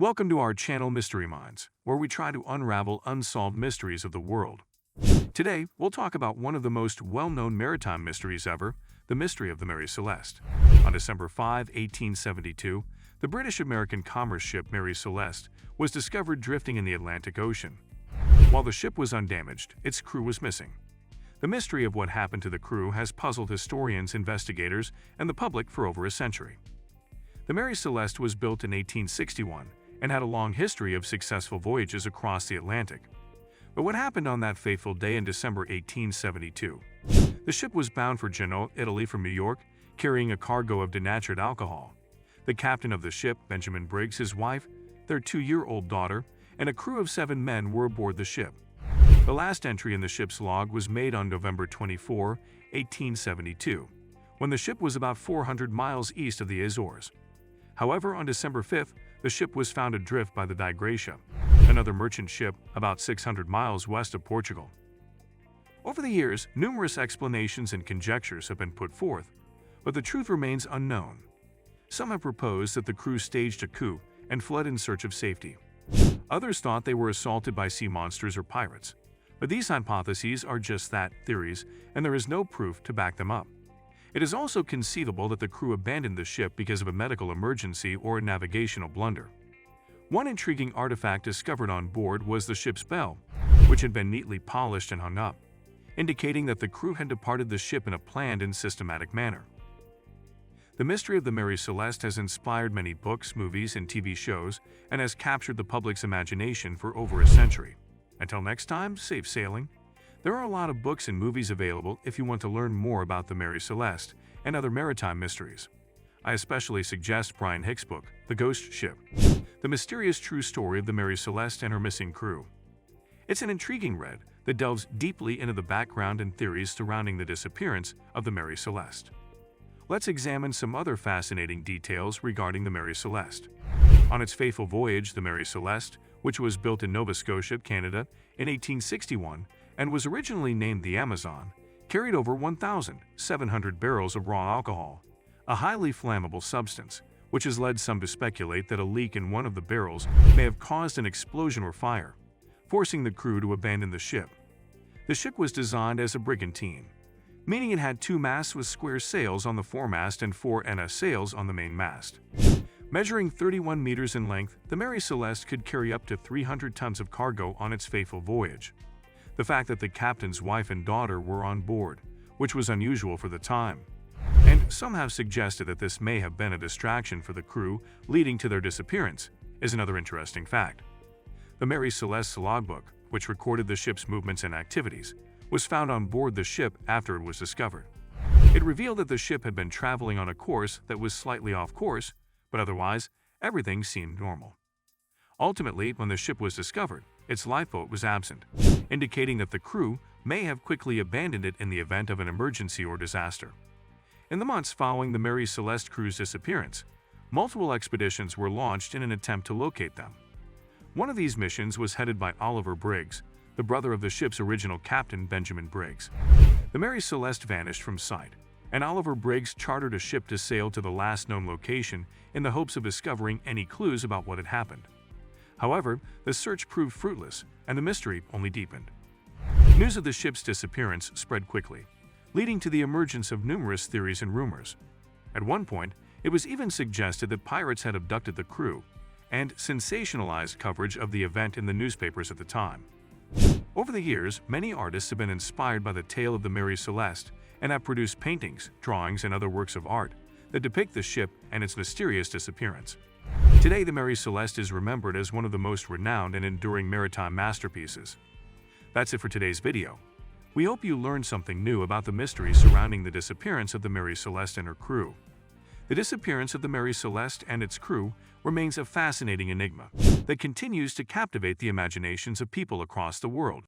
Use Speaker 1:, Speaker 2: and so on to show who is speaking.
Speaker 1: Welcome to our channel Mystery Minds, where we try to unravel unsolved mysteries of the world. Today, we'll talk about one of the most well-known maritime mysteries ever, the mystery of the Mary Celeste. On December 5, 1872, the British-American commerce ship Mary Celeste was discovered drifting in the Atlantic Ocean. While the ship was undamaged, its crew was missing. The mystery of what happened to the crew has puzzled historians, investigators, and the public for over a century. The Mary Celeste was built in 1861 and had a long history of successful voyages across the Atlantic. But what happened on that fateful day in December 1872? The ship was bound for Genoa, Italy from New York, carrying a cargo of denatured alcohol. The captain of the ship, Benjamin Briggs, his wife, their 2-year-old daughter, and a crew of 7 men were aboard the ship. The last entry in the ship's log was made on November 24, 1872, when the ship was about 400 miles east of the Azores. However, on December 5th, the ship was found adrift by the Di Gracia, another merchant ship about 600 miles west of Portugal. Over the years, numerous explanations and conjectures have been put forth, but the truth remains unknown. Some have proposed that the crew staged a coup and fled in search of safety. Others thought they were assaulted by sea monsters or pirates. But these hypotheses are just that, theories, and there is no proof to back them up. It is also conceivable that the crew abandoned the ship because of a medical emergency or a navigational blunder. One intriguing artifact discovered on board was the ship's bell, which had been neatly polished and hung up, indicating that the crew had departed the ship in a planned and systematic manner. The mystery of the Mary Celeste has inspired many books, movies, and TV shows, and has captured the public's imagination for over a century. Until next time, safe sailing. There are a lot of books and movies available if you want to learn more about the Mary Celeste and other maritime mysteries. I especially suggest Brian Hick's book, The Ghost Ship, The Mysterious True Story of the Mary Celeste and Her Missing Crew. It's an intriguing read that delves deeply into the background and theories surrounding the disappearance of the Mary Celeste. Let's examine some other fascinating details regarding the Mary Celeste. On its fateful voyage, the Mary Celeste, which was built in Nova Scotia, Canada, in 1861, and was originally named the Amazon, carried over 1,700 barrels of raw alcohol, a highly flammable substance, which has led some to speculate that a leak in one of the barrels may have caused an explosion or fire, forcing the crew to abandon the ship. The ship was designed as a brigantine, meaning it had 2 masts with square sails on the foremast and 4 NS sails on the main mast. Measuring 31 meters in length, the Mary Celeste could carry up to 300 tons of cargo on its fateful voyage. The fact that the captain's wife and daughter were on board, which was unusual for the time, and some have suggested that this may have been a distraction for the crew leading to their disappearance, is another interesting fact. The Mary Celeste's logbook, which recorded the ship's movements and activities, was found on board the ship after it was discovered. It revealed that the ship had been traveling on a course that was slightly off course, but otherwise, everything seemed normal. Ultimately, when the ship was discovered, its lifeboat was absent, indicating that the crew may have quickly abandoned it in the event of an emergency or disaster. In the months following the Mary Celeste crew's disappearance, multiple expeditions were launched in an attempt to locate them. One of these missions was headed by Oliver Briggs, the brother of the ship's original captain, Benjamin Briggs. The Mary Celeste vanished from sight, and Oliver Briggs chartered a ship to sail to the last known location in the hopes of discovering any clues about what had happened. However, the search proved fruitless, and the mystery only deepened. News of the ship's disappearance spread quickly, leading to the emergence of numerous theories and rumors. At one point, it was even suggested that pirates had abducted the crew, and sensationalized coverage of the event in the newspapers at the time. Over the years, many artists have been inspired by the tale of the Mary Celeste and have produced paintings, drawings, and other works of art that depict the ship and its mysterious disappearance. Today, the Mary Celeste is remembered as one of the most renowned and enduring maritime masterpieces. That's it for today's video. We hope you learned something new about the mystery surrounding the disappearance of the Mary Celeste and her crew. The disappearance of the Mary Celeste and its crew remains a fascinating enigma that continues to captivate the imaginations of people across the world.